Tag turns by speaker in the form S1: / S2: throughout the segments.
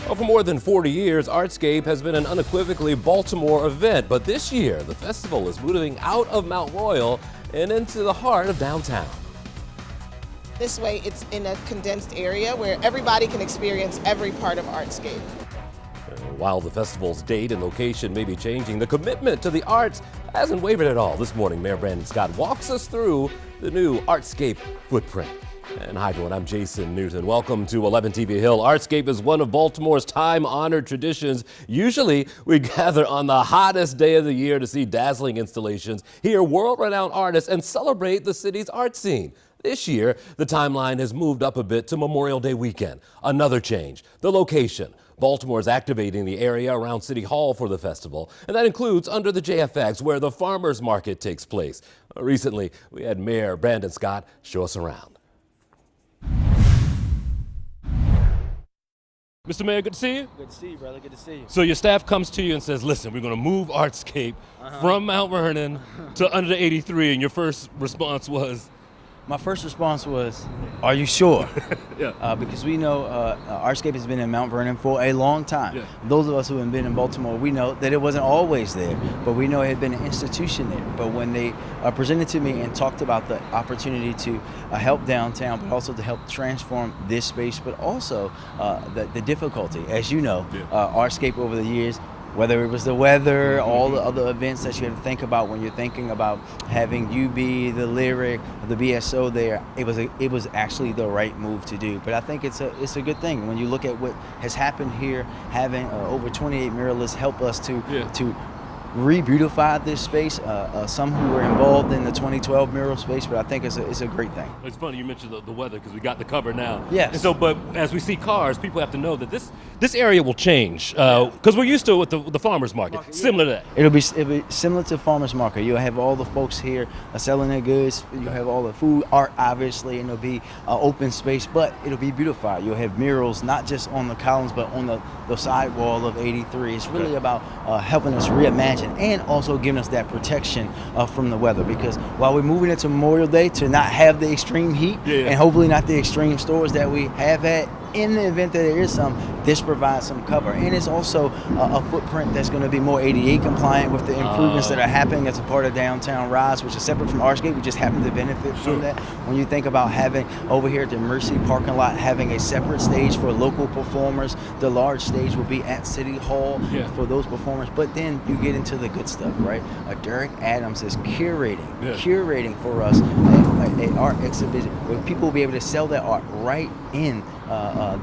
S1: Well, for more than 40 years, Artscape has been an unequivocally Baltimore event, but this year, the festival is moving out of Mount Royal and into the heart of downtown.
S2: This way, it's in a condensed area where everybody can experience every part of Artscape.
S1: While the festival's date and location may be changing, the commitment to the arts hasn't wavered at all. This morning, Mayor Brandon Scott walks us through the new Artscape footprint. And hi everyone, I'm Jason Newton. Welcome to 11 TV Hill. Artscape is one of Baltimore's time-honored traditions. Usually, we gather on the hottest day of the year to see dazzling installations, hear world-renowned artists, and celebrate the city's art scene. This year, the timeline has moved up a bit to Memorial Day weekend. Another change, the location. Baltimore is activating the area around City Hall for the festival, and that includes under the JFX, where the Farmers Market takes place. Recently, we had Mayor Brandon Scott show us around. Mr. Mayor, good to see you.
S3: Good to see you, brother. Good to see you.
S1: So your staff comes to you and says, listen, we're going to move Artscape from Mount Vernon to under the 83, and your first response was?
S3: My first response was, are you sure?
S1: Yeah.
S3: Because we know Artscape has been in Mount Vernon for a long time.
S1: Yeah.
S3: Those of us who have been in Baltimore, we know that it wasn't always there, but we know it had been an institution there. But when they presented to me and talked about the opportunity to help downtown, but also to help transform this space, but also the difficulty, as you know, Artscape over the years, whether it was the weather, all the other events that you have to think about when you're thinking about having UB, the Lyric, the BSO there, it was actually the right move to do. But I think it's a good thing when you look at what has happened here, having over 28 muralists help us to re-beautify this space. Some who were involved in the 2012 mural space, but I think it's a great thing.
S1: It's funny you mentioned the weather because we got the cover now.
S3: Yes.
S1: And so, but as we see cars, people have to know that this area will change because we're used to it with the farmers market, similar to that.
S3: It'll be similar to farmers market. You'll have all the folks here selling their goods. You'll have all the food, art, obviously, and it'll be open space, but it'll be beautified. You'll have murals, not just on the columns, but on the side wall of 83. It's really about helping us reimagine and also giving us that protection from the weather, because while we're moving into Memorial Day to not have the extreme heat and hopefully not the extreme storms that we have had, in the event that there is some, this provides some cover. And it's also a footprint that's going to be more ADA compliant with the improvements that are happening as a part of Downtown Rise, which is separate from Artscape. We just happen to benefit from that. When you think about having over here at the Mercy parking lot, having a separate stage for local performers, the large stage will be at City Hall for those performers. But then you get into the good stuff, right? Derek Adams is curating for us an art exhibition where people will be able to sell their art right in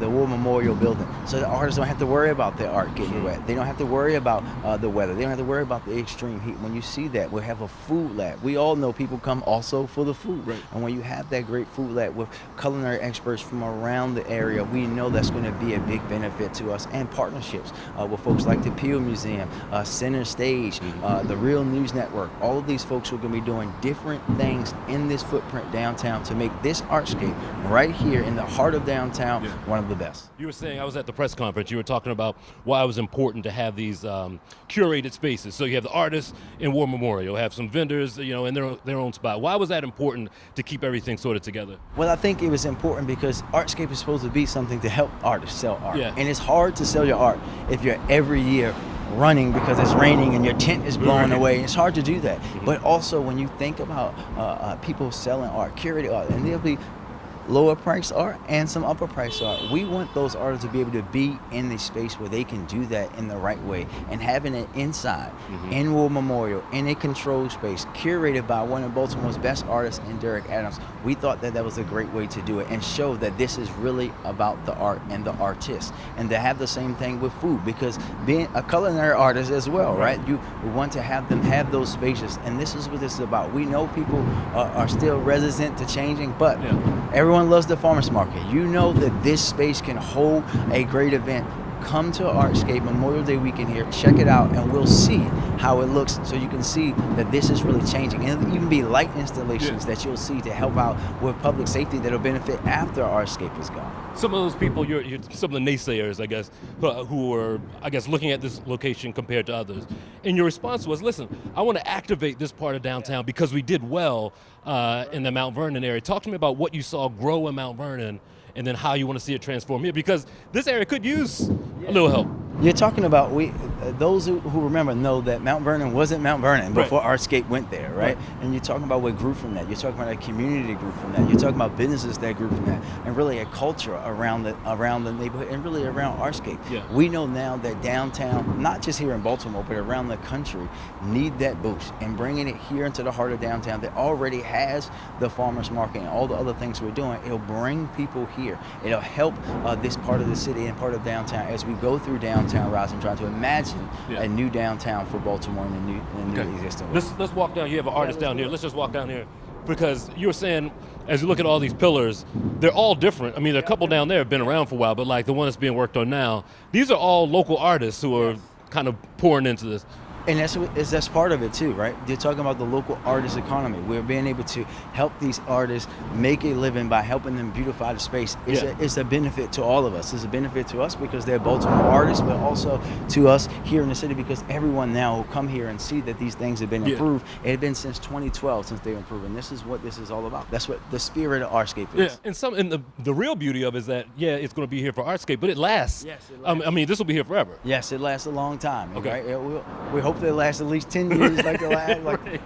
S3: the War Memorial Building, so the artists don't have to worry about their art getting wet. They don't have to worry about the weather. They don't have to worry about the extreme heat. When you see that, we'll have a food lab. We all know people come also for the food, and when you have that great food lab with culinary experts from around the area, we know that's going to be a big benefit to us, and partnerships with folks like the Peel Museum, Center Stage, the Real News Network. All of these folks are going to be doing different things in this footprint downtown to make this Artscape right here in the heart of downtown one of the best.
S1: You were saying, I was at the press conference, you were talking about why it was important to have these curated spaces. So you have the artists in War Memorial, you have some vendors, in their own spot. Why was that important to keep everything sort of together?
S3: Well, I think it was important because Artscape is supposed to be something to help artists sell art. And it's hard to sell your art if you're every year running because it's raining and your tent is blowing away. It's hard to do that. But also when you think about people selling art, curated art, and there'll be lower price art and some upper price art. We want those artists to be able to be in the space where they can do that in the right way, and having it inside in War Memorial in a controlled space curated by one of Baltimore's best artists in Derek Adams. We thought that was a great way to do it and show that this is really about the art and the artist, and to have the same thing with food, because being a culinary artist as well, right? You want to have them have those spaces, and this is what this is about. We know people are still resistant to changing, but everyone loves the farmers market. You know that this space can hold a great event. Come to Artscape Memorial Day weekend here, check it out, and we'll see how it looks, so you can see that this is really changing. And it'll even be light installations that you'll see to help out with public safety that'll benefit after Artscape is gone.
S1: Some of those people, you're some of the naysayers, I guess, who are, I guess, looking at this location compared to others. And your response was, listen, I want to activate this part of downtown because we did well in the Mount Vernon area. Talk to me about what you saw grow in Mount Vernon and then how you want to see it transform here, because this area could use a little help.
S3: You're talking about, those who remember know that Mount Vernon wasn't Mount Vernon before Artscape went there, right? And you're talking about what grew from that. You're talking about a community that grew from that. You're talking about businesses that grew from that, and really a culture around the neighborhood and really around Artscape.
S1: Yeah.
S3: We know now that downtown, not just here in Baltimore, but around the country, need that boost, and bringing it here into the heart of downtown that already has the farmers market and all the other things we're doing. It'll bring people here. It'll help this part of the city and part of downtown as we go through downtown rising, trying to imagine a new downtown for Baltimore and a new existing world.
S1: Let's walk down. You have an artist down here. Let's just walk down here, because you were saying, as you look at all these pillars, they're all different. I mean, there are a couple down there have been around for a while, but like the one that's being worked on now, these are all local artists who are kind of pouring into this.
S3: And that's part of it too, right? You're talking about the local artist economy. We're being able to help these artists make a living by helping them beautify the space. It's a benefit to all of us. It's a benefit to us because they're Baltimore artists, but also to us here in the city, because everyone now will come here and see that these things have been improved. It had been since 2012 since they've improved, and this is what this is all about. That's what the spirit of Artscape is.
S1: Yeah, and the real beauty of it is that, it's going to be here for Artscape, but it lasts.
S3: Yes, it lasts.
S1: I mean, this will be here forever.
S3: Yes, it lasts a long time.
S1: Okay.
S3: Right? We hope they last at least 10 years like the last,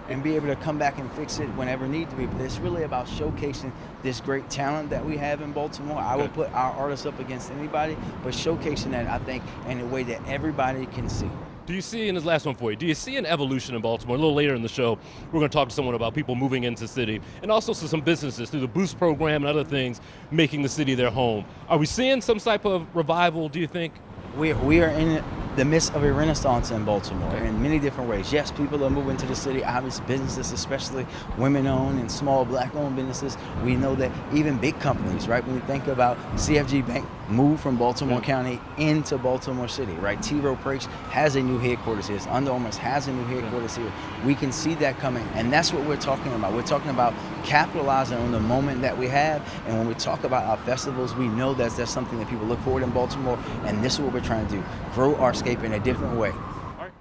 S3: and be able to come back and fix it whenever need to be. But it's really about showcasing this great talent that we have in Baltimore. I will put our artists up against anybody, but showcasing that, I think, in a way that everybody can see.
S1: Do you see, and this last one for you, do you see an evolution in Baltimore? A little later in the show, we're going to talk to someone about people moving into the city, and also to some businesses through the Boost program and other things, making the city their home. Are we seeing some type of revival, do you think?
S3: We are in the midst of a renaissance in Baltimore in many different ways. Yes, people are moving to the city. Obviously, businesses, especially women-owned and small black-owned businesses. We know that even big companies, right? When you think about CFG Bank moved from Baltimore County into Baltimore City, right? T. Rowe Price has a new headquarters here. Under Armour has a new headquarters here. We can see that coming, and that's what we're talking about. We're talking about capitalizing on the moment that we have, and when we talk about our festivals, we know that's something that people look forward in Baltimore, and this is what we're trying to do, grow Artscape in a different way.
S1: All right.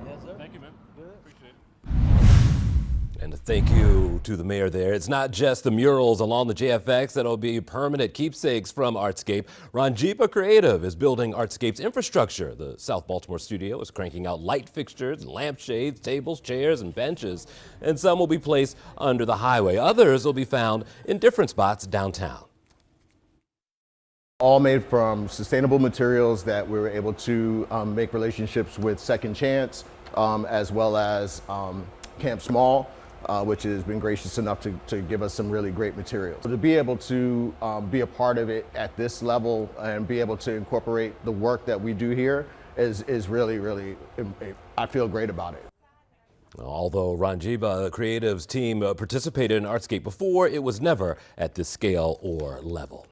S1: Yes, sir. Thank you, man. Good. Appreciate it. And a thank you to the mayor there. It's not just the murals along the JFX that'll be permanent keepsakes from Artscape. Ranjiba Creative is building Artscape's infrastructure. The South Baltimore studio is cranking out light fixtures, lampshades, tables, chairs, and benches. And some will be placed under the highway. Others will be found in different spots downtown.
S4: All made from sustainable materials that we were able to make relationships with Second Chance, as well as Camp Small, which has been gracious enough to give us some really great materials. So to be able to be a part of it at this level and be able to incorporate the work that we do here is really, really, I feel great about it.
S1: Although Ranjiba Creative's team participated in Artscape before, it was never at this scale or level.